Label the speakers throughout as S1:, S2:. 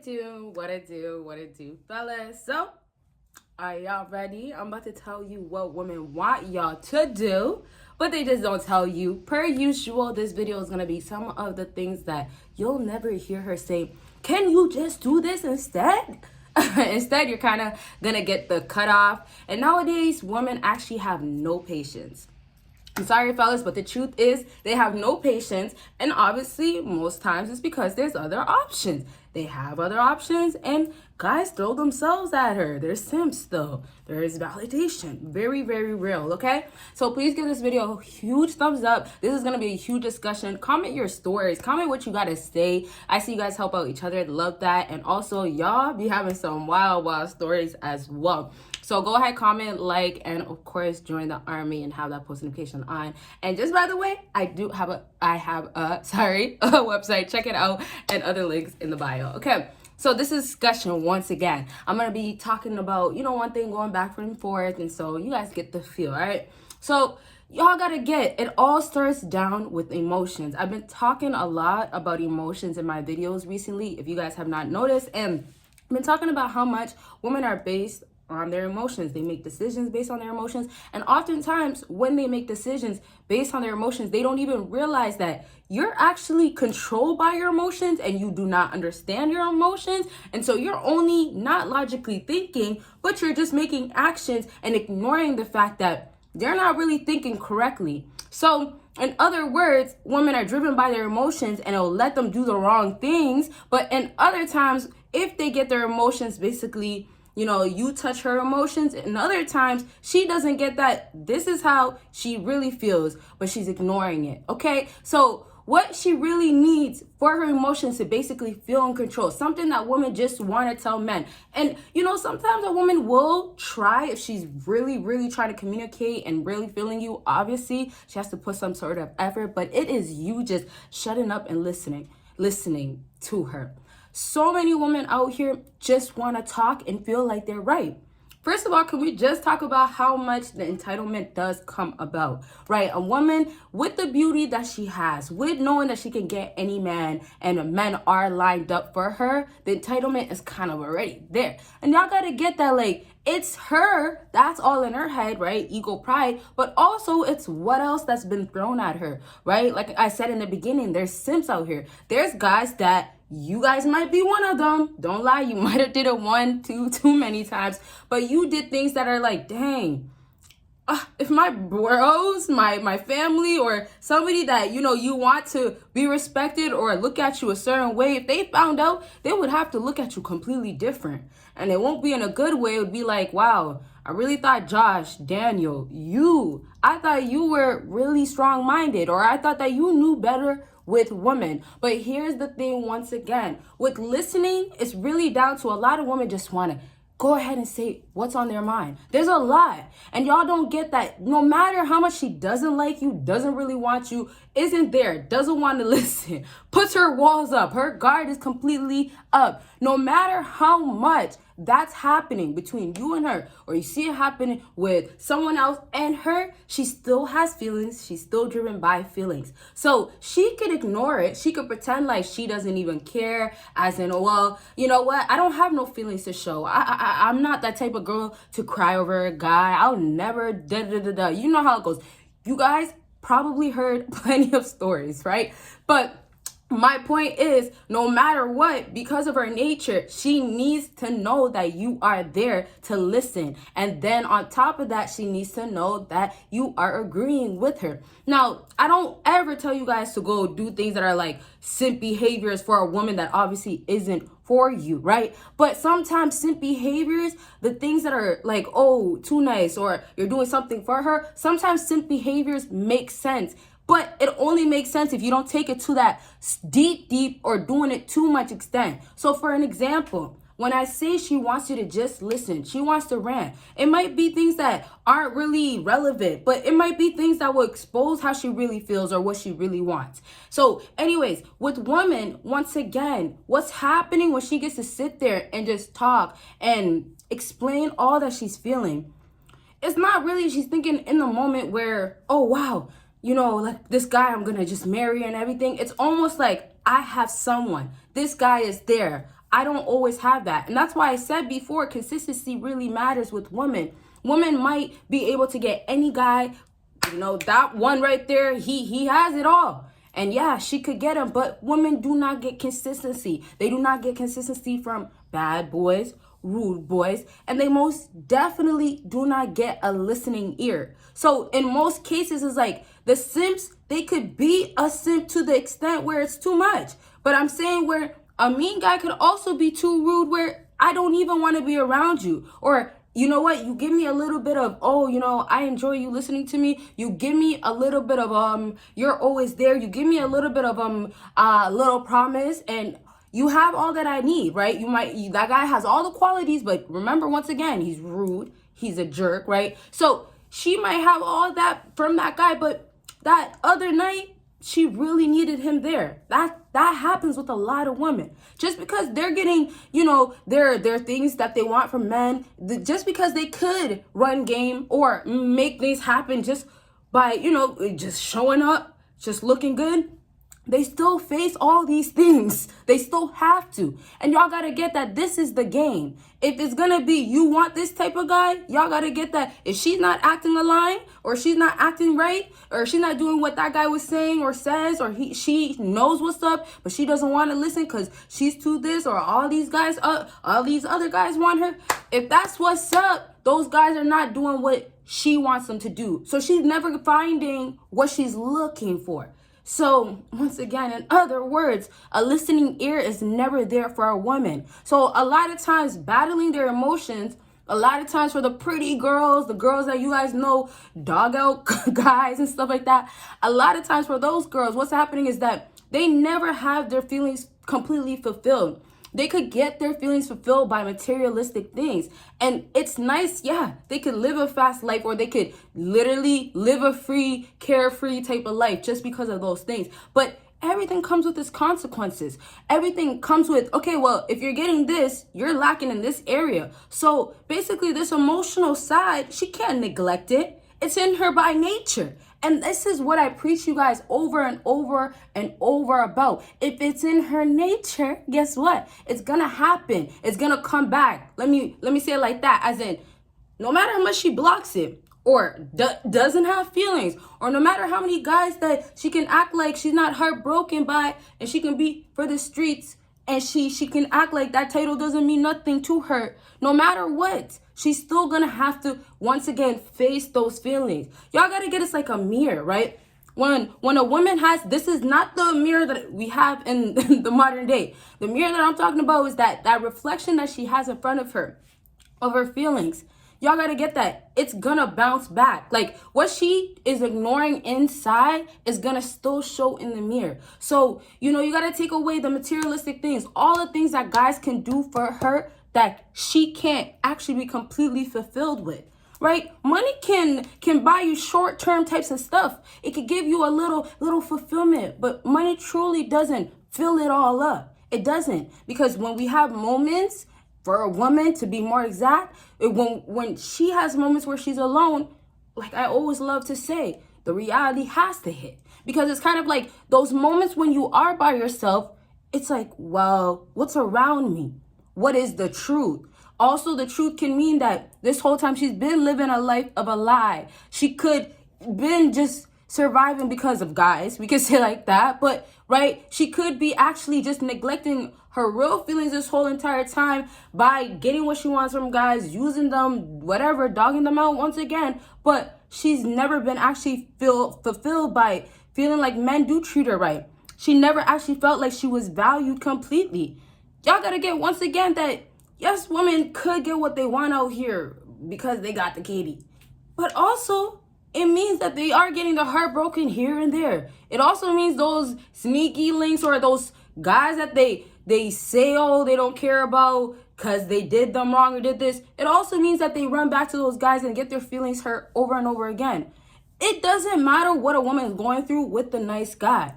S1: What it do, fellas? So, are y'all ready? I'm about to tell you what women want y'all to do, but they just don't tell you. Per usual, this video is gonna be some of the things that you'll never hear her say. Can you just do this instead? Instead, you're kind of gonna get the cutoff. And nowadays, women actually have no patience. I'm sorry, fellas, but the truth is they have no patience. And obviously, most times it's because there's other options. They have other options, and guys throw themselves at her. There's simps, though. There is validation. Very, very real, okay? So please give this video a huge thumbs up. This is going to be a huge discussion. Comment your stories. Comment what you got to say. I see you guys help out each other. Love that. And also, y'all be having some wild, wild stories as well. So go ahead, comment, like, and of course join the army and have that post notification on. And just by the way, I have a website. Check it out, and other links in the bio. Okay. So this is discussion once again. I'm gonna be talking about, one thing going back and forth, and so you guys get the feel, all right? So y'all gotta get it all starts down with emotions. I've been talking a lot about emotions in my videos recently, if you guys have not noticed, and I've been talking about how much women are based on their emotions. They make decisions based on their emotions, and oftentimes when they make decisions based on their emotions, they don't even realize that you're actually controlled by your emotions and you do not understand your emotions. And so you're only not logically thinking, but you're just making actions and ignoring the fact that they're not really thinking correctly. So in other words, women are driven by their emotions and it'll let them do the wrong things. But in other times, if they get their emotions basically, you touch her emotions, and other times she doesn't get that this is how she really feels, but she's ignoring it. Okay, so what she really needs for her emotions to basically feel in control, something that women just want to tell men. And sometimes a woman will try, if she's really, really trying to communicate and really feeling you, obviously she has to put some sort of effort, but it is you just shutting up and listening to her. So many women out here just want to talk and feel like they're right. First of all, can we just talk about how much the entitlement does come about, right? A woman with the beauty that she has, with knowing that she can get any man and the men are lined up for her, the entitlement is kind of already there. And y'all got to get that, it's her, that's all in her head, right? Ego, pride, but also it's what else that's been thrown at her, right? Like I said in the beginning, there's simps out here. There's guys that you guys might be one of them. Don't lie, you might have did it too many times, but you did things that are like, dang, if my bros, my family, or somebody that, you want to be respected or look at you a certain way, if they found out, they would have to look at you completely different. And it won't be in a good way. It would be like, wow, I really thought Josh, Daniel, I thought you were really strong-minded, or I thought that you knew better with women. But here's the thing, once again, with listening, it's really down to a lot of women just want to go ahead and say what's on their mind. There's a lot. And y'all don't get that. No matter how much she doesn't like you, doesn't really want you, isn't there, doesn't want to listen, puts her walls up, her guard is completely up. No matter how much that's happening between you and her, or you see it happening with someone else and her, she still has feelings. She's still driven by feelings. So she could ignore it. She could pretend like she doesn't even care, as in, well, you know what? I don't have no feelings to show. I'm not that type of girl to cry over a guy. I'll never da-da-da-da. You know how it goes. You guys probably heard plenty of stories, right? But my point is, no matter what, because of her nature, she needs to know that you are there to listen. And then on top of that, she needs to know that you are agreeing with her. Now, I don't ever tell you guys to go do things that are like simp behaviors for a woman that obviously isn't for you, right? But sometimes simp behaviors, the things that are like, oh, too nice, or you're doing something for her, sometimes simp behaviors make sense. But it only makes sense if you don't take it to that deep or doing it too much extent. So for an example, when I say she wants you to just listen, she wants to rant, it might be things that aren't really relevant, but it might be things that will expose how she really feels or what she really wants. So anyways, with women, once again, what's happening when she gets to sit there and just talk and explain all that she's feeling? It's not really, she's thinking in the moment where, oh, wow, like this guy I'm going to just marry and everything. It's almost like I have someone. This guy is there. I don't always have that. And that's why I said before, consistency really matters with women. Women might be able to get any guy, that one right there, he has it all. And yeah, she could get him, but women do not get consistency. They do not get consistency from bad boys, rude boys, and they most definitely do not get a listening ear. So in most cases, it's like the simps, they could be a simp to the extent where it's too much. But I'm saying where a mean guy could also be too rude where I don't even want to be around you. Or you know what? You give me a little bit of, I enjoy you listening to me. You give me a little bit of, you're always there. You give me a little bit of, little promise, and you have all that I need, right? That guy has all the qualities, but remember, once again, he's rude. He's a jerk, right? So she might have all that from that guy, but that other night, she really needed him there. That happens with a lot of women. Just because they're getting, their things that they want from men, just because they could run game or make things happen just by, just showing up, just looking good, they still face all these things. They still have to. And y'all got to get that this is the game. If it's going to be you want this type of guy, y'all got to get that if she's not acting aligned or she's not acting right or she's not doing what that guy was saying or says or she knows what's up, but she doesn't want to listen because she's too this or all these other guys want her. If that's what's up, those guys are not doing what she wants them to do. So she's never finding what she's looking for. So once again, in other words, a listening ear is never there for a woman. So a lot of times battling their emotions, a lot of times for the pretty girls, the girls that you guys know, dog out guys and stuff like that, a lot of times for those girls, what's happening is that they never have their feelings completely fulfilled. They could get their feelings fulfilled by materialistic things. And it's nice, yeah, they could live a fast life or they could literally live a free, carefree type of life just because of those things. But everything comes with its consequences. Everything comes with, okay, well, if you're getting this, you're lacking in this area. So basically this emotional side, she can't neglect it. It's in her by nature. And this is what I preach you guys over and over and over about. If it's in her nature, guess what? It's gonna happen. It's gonna come back. Let me say it like that, as in, no matter how much she blocks it or doesn't have feelings, or no matter how many guys that she can act like she's not heartbroken by, and she can be for the streets, and she can act like that title doesn't mean nothing to her. No matter what, she's still gonna have to once again face those feelings. Y'all gotta get it's like a mirror, right? When a woman has, this is not the mirror that we have in the modern day. The mirror that I'm talking about is that reflection that she has in front of her feelings. Y'all gotta get that. It's gonna bounce back. Like what she is ignoring inside is gonna still show in the mirror. So, you gotta take away the materialistic things, all the things that guys can do for her that she can't actually be completely fulfilled with, right? Money can buy you short-term types of stuff. It could give you a little fulfillment, but money truly doesn't fill it all up. It doesn't, because when we have moments, for a woman to be more exact, when she has moments where she's alone, like I always love to say, the reality has to hit. Because it's kind of like those moments when you are by yourself, it's like, well, what's around me? What is the truth? Also, the truth can mean that this whole time she's been living a life of a lie. She could been just surviving because of guys. We could say like that. But, right, she could be actually just neglecting her real feelings this whole entire time by getting what she wants from guys, using them, whatever, dogging them out once again. But she's never been actually fulfilled by feeling like men do treat her right. She never actually felt like she was valued completely. Y'all gotta get once again that, yes, women could get what they want out here because they got the kitty. But also, it means that they are getting the heartbroken here and there. It also means those sneaky links or those guys that they say, oh, they don't care about because they did them wrong or did this. It also means that they run back to those guys and get their feelings hurt over and over again. It doesn't matter what a woman is going through with the nice guy.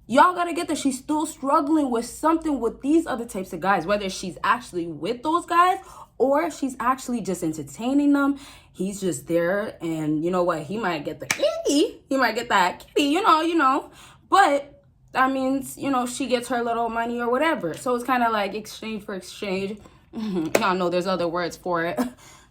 S1: Y'all gotta get that she's still struggling with something with these other types of guys, whether she's actually with those guys or she's actually just entertaining them. He's just there, and you know what? He might get the kitty. He might get that kitty, you know. But that means, you know, she gets her little money or whatever. So it's kind of like exchange for exchange. Y'all know there's other words for it.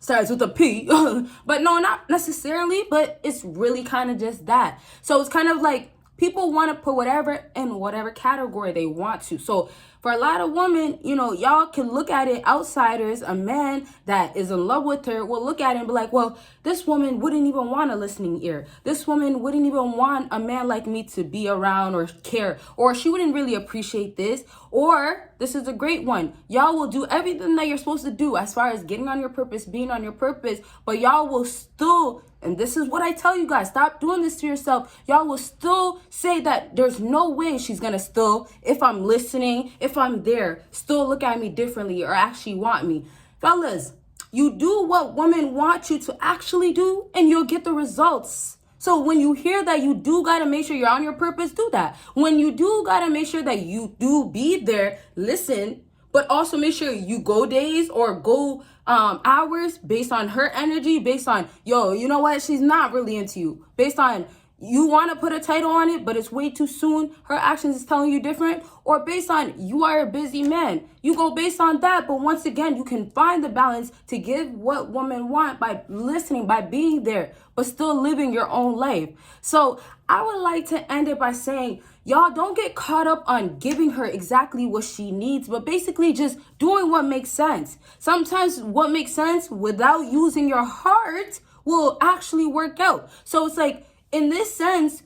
S1: Starts with a P. But no, not necessarily, but it's really kind of just that. So it's kind of like people want to put whatever in whatever category they want to. So for a lot of women, you know, y'all can look at it, outsiders, a man that is in love with her will look at it and be like, well, this woman wouldn't even want a listening ear. This woman wouldn't even want a man like me to be around or care, or she wouldn't really appreciate this. Or this is a great one. Y'all will do everything that you're supposed to do as far as getting on your purpose, being on your purpose, but y'all will still, and this is what I tell you guys, stop doing this to yourself. Y'all will still say that there's no way she's gonna still, if I'm listening, if I'm there, still look at me differently or actually want me. Fellas, you do what women want you to actually do and you'll get the results. So when you hear that you do gotta make sure you're on your purpose, do that. When you do gotta make sure that you do be there, listen, but also make sure you go days or go hours based on her energy, based on, yo, you know what, she's not really into you, based on you want to put a title on it, but it's way too soon, her actions is telling you different, or based on you are a busy man, you go based on that. But once again, you can find the balance to give what women want by listening, by being there, but still living your own life. So I would like to end it by saying, y'all don't get caught up on giving her exactly what she needs, but basically just doing what makes sense. Sometimes what makes sense without using your heart will actually work out. So it's like, in this sense,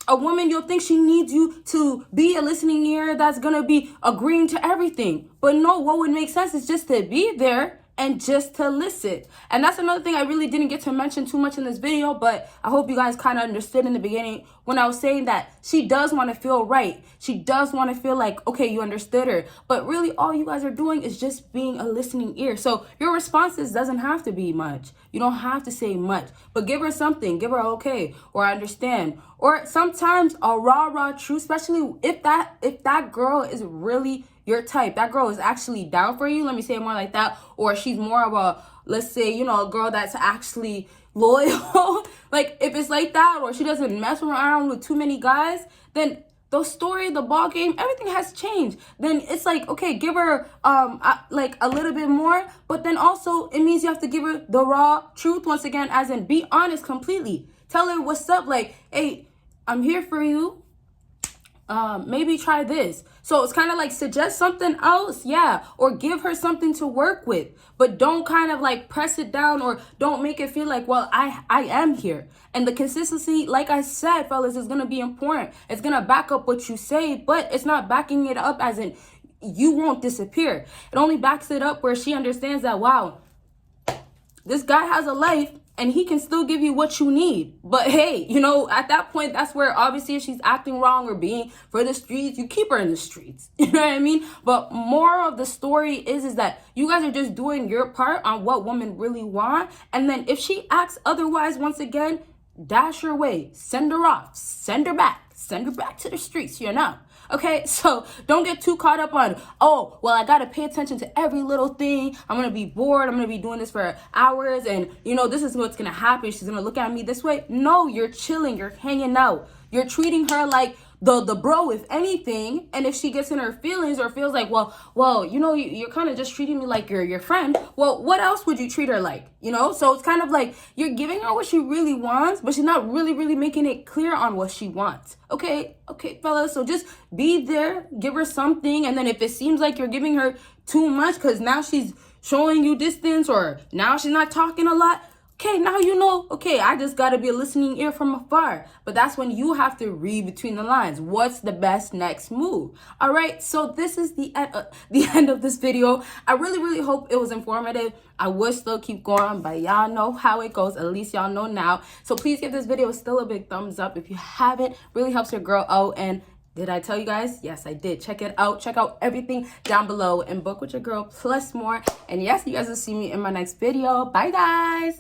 S1: a woman, you'll think she needs you to be a listening ear that's going to be agreeing to everything. But no, what would make sense is just to be there and just to listen. And that's another thing I really didn't get to mention too much in this video, but I hope you guys kind of understood in the beginning when I was saying that she does want to feel right. She does want to feel like, okay, you understood her. But really all you guys are doing is just being a listening ear. So your responses doesn't have to be much. You don't have to say much, but give her something. Give her okay, or I understand. Or sometimes a raw truth, especially if that girl is really your type, that girl is actually down for you, let me say it more like that, or she's more of a, let's say, you know, a girl that's actually loyal. Like if it's like that, or she doesn't mess around with too many guys, then the story, the ball game, everything has changed. Then it's like, okay, give her like a little bit more, but then also it means you have to give her the raw truth once again, as in be honest completely. Tell her what's up, like, hey, I'm here for you. Maybe try this. So it's kind of like suggest something else, yeah, or give her something to work with, but don't kind of like press it down, or don't make it feel like, well, I am here. And the consistency, like I said, fellas, is gonna be important. It's gonna back up what you say, but it's not backing it up as in you won't disappear. It only backs it up where she understands that, wow, this guy has a life and he can still give you what you need. But hey, you know, at that point, that's where obviously if she's acting wrong or being for the streets, you keep her in the streets. You know what I mean? But more of the story is that you guys are just doing your part on what women really want. And then if she acts otherwise, once again, dash her away, send her off, send her back to the streets, you know? Okay, so don't get too caught up on, oh, well, I got to pay attention to every little thing. I'm going to be bored. I'm going to be doing this for hours. And, you know, this is what's going to happen. She's going to look at me this way. No, you're chilling. You're hanging out. You're treating her like the bro, if anything. And if she gets in her feelings or feels like, well, you know, you're kind of just treating me like you're your friend. Well, what else would you treat her like? You know, so it's kind of like you're giving her what she really wants, but she's not really making it clear on what she wants. Okay, fellas. So just be there, give her something. And then if it seems like you're giving her too much because now she's showing you distance or now she's not talking a lot, okay, now you know, okay, I just got to be a listening ear from afar. But that's when you have to read between the lines. What's the best next move? All right, so this is the end of this video. I really hope it was informative. I would still keep going, but y'all know how it goes. At least y'all know now. So please give this video still a big thumbs up if you haven't. Really helps your girl out. And did I tell you guys? Yes, I did. Check it out. Check out everything down below and book with your girl plus more. And yes, you guys will see me in my next video. Bye, guys.